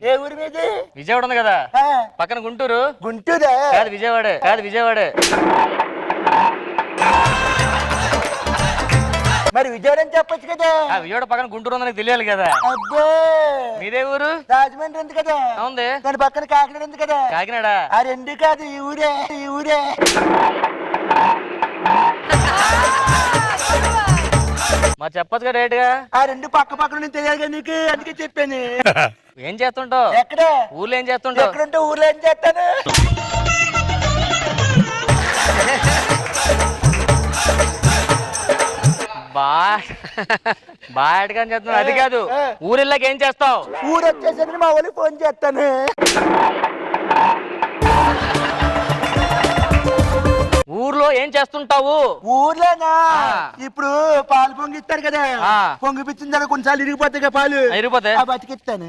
ఏ ఊరి మీది? విజయవాడ ఉంది కదా పక్కన గుంటూరు. గుంటూరా? కాదు విజయవాడే. మరి విజయవాడ అని చెప్పొచ్చు కదా. విజయవాడ పక్కన గుంటూరు ఉందని తెలియాలి కదా. అబ్బే మీదే ఊరు? రాజమండ్రి ఉంది కదా. ఉంది. దాని పక్కన కాకినాడ ఉంది కదా. కాకినాడ? ఆ రెండు కాదు, ఈ ఊరే. మరి చెప్పచ్చు కదా రేట్ గా. ఆ రెండు పక్క పక్కన తెలియాలి నీకు, అందుకే చెప్పాను. ఏం చేస్తుంటావు? ఎక్కడ? ఊర్లో ఏం చేస్తుంటావు? ఎక్కడుంటే ఊర్లో ఏం చేస్తాను. బాగా చేస్తున్నావు. అది కాదు, ఊరిళ్ళకి ఏం చేస్తావు? ఊరు వచ్చేసరికి మా వాళ్ళకి ఫోన్ చేస్తాను. ఊర్లో ఏం చేస్తుంటావు? ఊర్లోనా? ఇప్పుడు పాలు పొంగిస్తారు కదా, పొంగిపించిన తర్వాత కొన్నిసార్లు ఇరిగిపోతాయి కదా పాలు. ఇరిగిపోతాయి. ఆ బతికిస్తాను.